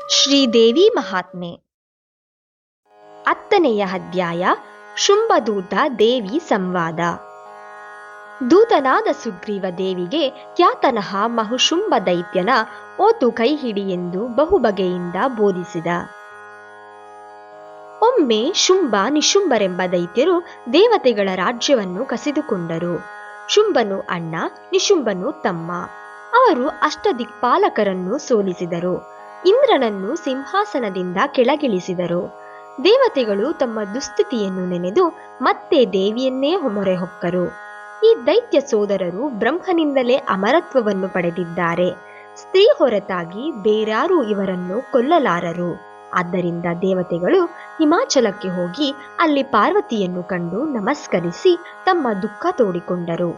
ಶ್ರೀದೇವಿ ಮಹಾತ್ಮೆ. 10ನೆಯ ಅಧ್ಯಾಯ. ಶುಂಭದೂತ ದೇವಿ ಸಂವಾದ. ದೂತನಾದ ಸುಗ್ರೀವ ದೇವಿಗೆ ಖ್ಯಾತನಃ ಮಹುಶುಂಭ ದೈತ್ಯನ ಓತು ಕೈ ಹಿಡಿ ಎಂದು ಬಹುಬಗೆಯಿಂದ ಬೋಧಿಸಿದ. ಒಮ್ಮೆ ಶುಂಭ ನಿಶುಂಭರೆಂಬ ದೈತ್ಯರು ದೇವತೆಗಳ ರಾಜ್ಯವನ್ನು ಕಸಿದುಕೊಂಡರು. ಶುಂಭನು ಅಣ್ಣ, ನಿಶುಂಭನು ತಮ್ಮ. ಅವರು ಅಷ್ಟದಿಕ್ಪಾಲಕರನ್ನು ಸೋಲಿಸಿದರು. ಇಂದ್ರನನ್ನು ಸಿಂಹಾಸನದಿಂದ ಕೆಳಗಿಳಿಸಿದರು. ದೇವತೆಗಳು ತಮ್ಮ ದುಸ್ಥಿತಿಯನ್ನು ನೆನೆದು ಮತ್ತೆ ದೇವಿಯನ್ನೇ ಮೊರೆ ಹೊಕ್ಕರು. ಈ ದೈತ್ಯ ಸೋದರರು ಬ್ರಹ್ಮನಿಂದಲೇ ಅಮರತ್ವವನ್ನು ಪಡೆದಿದ್ದಾರೆ. ಸ್ತ್ರೀ ಹೊರತಾಗಿ ಬೇರ್ಯಾರೂ ಇವರನ್ನು ಕೊಲ್ಲಲಾರರು. ಆದ್ದರಿಂದ ದೇವತೆಗಳು ಹಿಮಾಚಲಕ್ಕೆ ಹೋಗಿ ಅಲ್ಲಿ ಪಾರ್ವತಿಯನ್ನು ಕಂಡು ನಮಸ್ಕರಿಸಿ ತಮ್ಮ ದುಃಖ ತೋಡಿಕೊಂಡರು.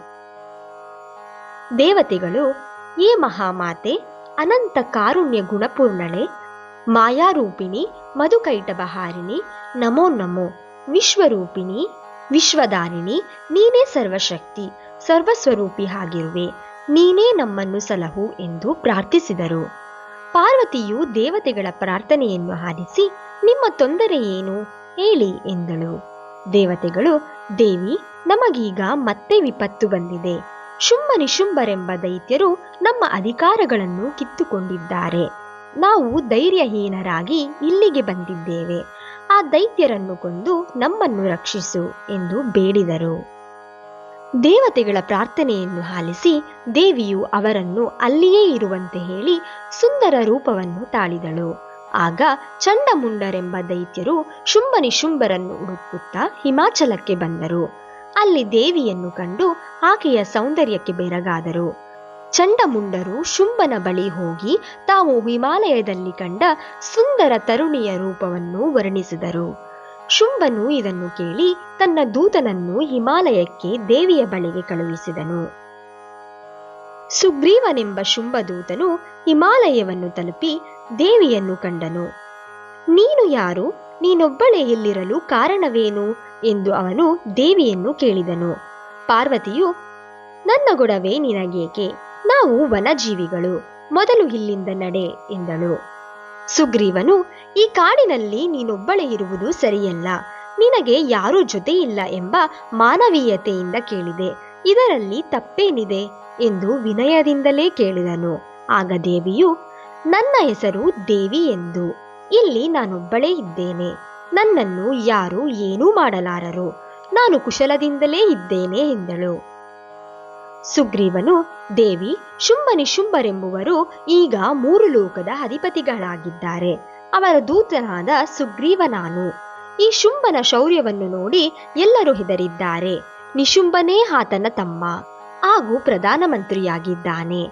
ದೇವತೆಗಳು, ಏ ಮಹಾಮಾತೆ, ಅನಂತ ಕಾರುಣ್ಯ ಗುಣಪೂರ್ಣಳೆ, ಮಾಯಾರೂಪಿಣಿ, ಮಧುಕೈಟಭಹಾರಿಣಿ, ನಮೋ ನಮೋ. ವಿಶ್ವರೂಪಿಣಿ, ವಿಶ್ವದಾರಿಣಿ, ನೀನೇ ಸರ್ವಶಕ್ತಿ, ಸರ್ವಸ್ವರೂಪಿ ಆಗಿರುವೆ, ನೀನೇ ನಮ್ಮನ್ನು ಸಲಹು ಎಂದು ಪ್ರಾರ್ಥಿಸಿದರು. ಪಾರ್ವತಿಯು ದೇವತೆಗಳ ಪ್ರಾರ್ಥನೆಯನ್ನು ಆಲಿಸಿ, ನಿಮ್ಮ ತೊಂದರೆ ಏನು ಹೇಳಿ ಎಂದಳು. ದೇವತೆಗಳು, ದೇವಿ, ನಮಗೀಗ ಮತ್ತೆ ವಿಪತ್ತು ಬಂದಿದೆ. ಶುಂಭ ನಿಶುಂಭರೆಂಬ ದೈತ್ಯರು ನಮ್ಮ ಅಧಿಕಾರಗಳನ್ನು ಕಿತ್ತುಕೊಂಡಿದ್ದಾರೆ. ನಾವು ಧೈರ್ಯಹೀನರಾಗಿ ಇಲ್ಲಿಗೆ ಬಂದಿದ್ದೇವೆ. ಆ ದೈತ್ಯರನ್ನು ಕೊಂದು ನಮ್ಮನ್ನು ರಕ್ಷಿಸು ಎಂದು ಬೇಡಿದರು. ದೇವತೆಗಳ ಪ್ರಾರ್ಥನೆಯನ್ನು ಆಲಿಸಿ ದೇವಿಯು ಅವರನ್ನು ಅಲ್ಲಿಯೇ ಇರುವಂತೆ ಹೇಳಿ ಸುಂದರ ರೂಪವನ್ನು ತಾಳಿದಳು. ಆಗ ಚಂಡಮುಂಡರೆಂಬ ದೈತ್ಯರು ಶುಂಭ ನಿಶುಂಭರನ್ನು ಹುಡುಕುತ್ತಾ ಹಿಮಾಚಲಕ್ಕೆ ಬಂದರು. ಅಲ್ಲಿ ದೇವಿಯನ್ನು ಕಂಡು ಆಕೆಯ ಸೌಂದರ್ಯಕ್ಕೆ ಬೆರಗಾದರು. ಚಂಡಮುಂಡರು ಶುಂಭನ ಬಳಿ ಹೋಗಿ ತಾವು ಹಿಮಾಲಯದಲ್ಲಿ ಕಂಡ ಸುಂದರ ತರುಣಿಯ ರೂಪವನ್ನು ವರ್ಣಿಸಿದರು. ಶುಂಭನು ಇದನ್ನು ಕೇಳಿ ತನ್ನ ದೂತನನ್ನು ಹಿಮಾಲಯಕ್ಕೆ ದೇವಿಯ ಬಳಿಗೆ ಕಳುಹಿಸಿದನು. ಸುಗ್ರೀವನೆಂಬ ಶುಂಭದೂತನು ಹಿಮಾಲಯವನ್ನು ತಲುಪಿ ದೇವಿಯನ್ನು ಕಂಡನು. ನೀನು ಯಾರು? ನೀನೊಬ್ಬಳೇ ಇಲ್ಲಿರಲು ಕಾರಣವೇನು ಎಂದು ಅವನು ದೇವಿಯನ್ನು ಕೇಳಿದನು. ಪಾರ್ವತಿಯು, ನನ್ನ ಗೊಡವೆ ನಿನಗೇಕೆ? ನಾವು ವನಜೀವಿಗಳು, ಮೊದಲು ಇಲ್ಲಿಂದ ನಡೆ ಎಂದಳು. ಸುಗ್ರೀವನು, ಈ ಕಾಡಿನಲ್ಲಿ ನೀನೊಬ್ಬಳೇ ಇರುವುದು ಸರಿಯಲ್ಲ, ನಿನಗೆ ಯಾರೂ ಜೊತೆ ಇಲ್ಲ ಎಂಬ ಮಾನವೀಯತೆಯಿಂದ ಕೇಳಿದೆ, ಇದರಲ್ಲಿ ತಪ್ಪೇನಿದೆ ಎಂದು ವಿನಯದಿಂದಲೇ ಕೇಳಿದನು. ಆಗ ದೇವಿಯು, ನನ್ನ ಹೆಸರು ದೇವಿ ಎಂದು, ಇಲ್ಲಿ ನಾನೊಬ್ಬಳೇ ಇದ್ದೇನೆ, ನನ್ನನ್ನು ಯಾರೂ ಏನೂ ಮಾಡಲಾರರು, ನಾನು ಕುಶಲದಿಂದಲೇ ಇದ್ದೇನೆ ಎಂದಳು. ಸುಗ್ರೀವನು, ದೇವಿ, ಶುಂಭ ನಿಶುಂಭರೆಂಬುವರು ಈಗ 3 ಲೋಕದ ಅಧಿಪತಿಗಳಾಗಿದ್ದಾರೆ. ಅವರ ದೂತನಾದ ಸುಗ್ರೀವ ನಾನು. ಈ ಶುಂಭನ ಶೌರ್ಯವನ್ನು ನೋಡಿ ಎಲ್ಲರೂ ಹೆದರಿದ್ದಾರೆ. ನಿಶುಂಭನೇ ಆತನ ತಮ್ಮ ಹಾಗೂ ಪ್ರಧಾನಮಂತ್ರಿಯಾಗಿದ್ದಾನೆ.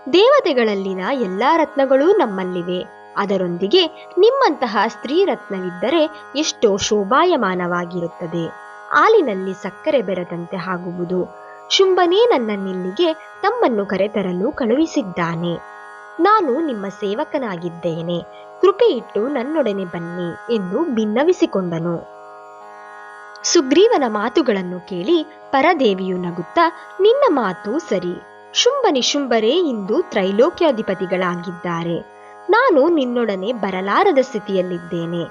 ದೇವತೆಗಳಲ್ಲಿನ ಎಲ್ಲಾ ರತ್ನಗಳೂ ನಮ್ಮಲ್ಲಿವೆ. ಅದರೊಂದಿಗೆ ನಿಮ್ಮಂತಹ ಸ್ತ್ರೀ ರತ್ನವಿದ್ದರೆ ಎಷ್ಟೋ ಶೋಭಾಯಮಾನವಾಗಿರುತ್ತದೆ. ಹಾಲಿನಲ್ಲಿ ಸಕ್ಕರೆ ಬೆರೆದಂತೆ ಆಗುವುದು. ಶುಂಭನೇ ನನ್ನನ್ನಿಲ್ಲಿಗೆ ತಮ್ಮನ್ನು ಕರೆತರಲು ಕಳುಹಿಸಿದ್ದಾನೆ. ನಾನು ನಿಮ್ಮ ಸೇವಕನಾಗಿದ್ದೇನೆ, ಕೃಪೆ ಇಟ್ಟು ನನ್ನೊಡನೆ ಬನ್ನಿ ಎಂದು ಭಿನ್ನವಿಸಿಕೊಂಡನು. ಸುಗ್ರೀವನ ಮಾತುಗಳನ್ನು ಕೇಳಿ ಪರದೇವಿಯು ನಗುತ್ತಾ, ನಿನ್ನ ಮಾತು ಸರಿ. ಶುಂಭ ನಿಶುಂಭರೇ ಇಂದು ತ್ರೈಲೋಕ್ಯಾಧಿಪತಿಗಳಾಗಿದ್ದಾರೆ. ನಾನು ನಿನ್ನೊಡನೆ ಬರಲಾರದ ಸ್ಥಿತಿಯಲ್ಲಿದ್ದೇನೆ.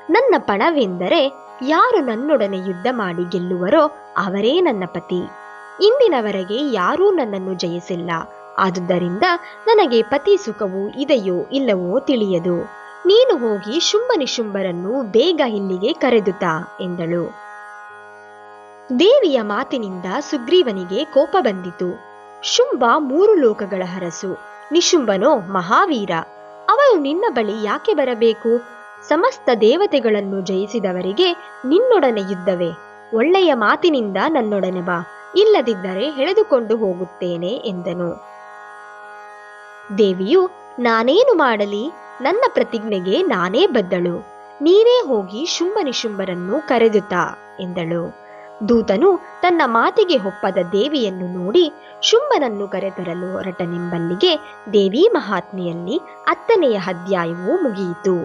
ನನ್ನ ಪಣವೆಂದರೆ ಯಾರು ನನ್ನೊಡನೆ ಯುದ್ಧ ಮಾಡಿ ಗೆಲ್ಲುವರೋ ಅವರೇ ನನ್ನ ಪತಿ. ಇಂದಿನವರೆಗೆ ಯಾರೂ ನನ್ನನ್ನು ಜಯಿಸಿಲ್ಲ. ಆದುದರಿಂದ ನನಗೆ ಪತಿ ಸುಖವು ಇದೆಯೋ ಇಲ್ಲವೋ ತಿಳಿಯದು. ನೀನು ಹೋಗಿ ಶುಂಭ ನಿಶುಂಭರನ್ನು ಬೇಗ ಇಲ್ಲಿಗೆ ಕರೆದುತಾ ಎಂದಳು. ದೇವಿಯ ಮಾತಿನಿಂದ ಸುಗ್ರೀವನಿಗೆ ಕೋಪ ಬಂದಿತು. ಶುಂಭ 3 ಲೋಕಗಳ ಅರಸು, ನಿಶುಂಭನೋ ಮಹಾವೀರ. ಅವನು ನಿನ್ನ ಬಳಿ ಯಾಕೆ ಬರಬೇಕು? ಸಮಸ್ತ ದೇವತೆಗಳನ್ನು ಜಯಿಸಿದವರಿಗೆ ನಿನ್ನೊಡನೆ ಯುದ್ಧವೇ? ಒಳ್ಳೆಯ ಮಾತಿನಿಂದ ನನ್ನೊಡನೆ ಬಾ, ಇಲ್ಲದಿದ್ದರೆ ಎಳೆದುಕೊಂಡು ಹೋಗುತ್ತೇನೆ ಎಂದನು. ದೇವಿಯು, ನಾನೇನು ಮಾಡಲಿ? ನನ್ನ ಪ್ರತಿಜ್ಞೆಗೆ ನಾನೇ ಬದ್ಧಳು. ನೀನೇ ಹೋಗಿ ಶುಂಭ ನಿಶುಂಭರನ್ನು ಕರೆದುತಾ ಎಂದಳು. ದೂತನು ತನ್ನ ಮಾತಿಗೆ ಒಪ್ಪದ ದೇವಿಯನ್ನು ನೋಡಿ ಶುಂಭನನ್ನು ಕರೆತರಲು ಹೊರಟನೆಂಬಲ್ಲಿಗೆ ದೇವಿ ಮಹಾತ್ಮೆಯಲ್ಲಿ 10ನೆಯ ಅಧ್ಯಾಯವು ಮುಗಿಯಿತು.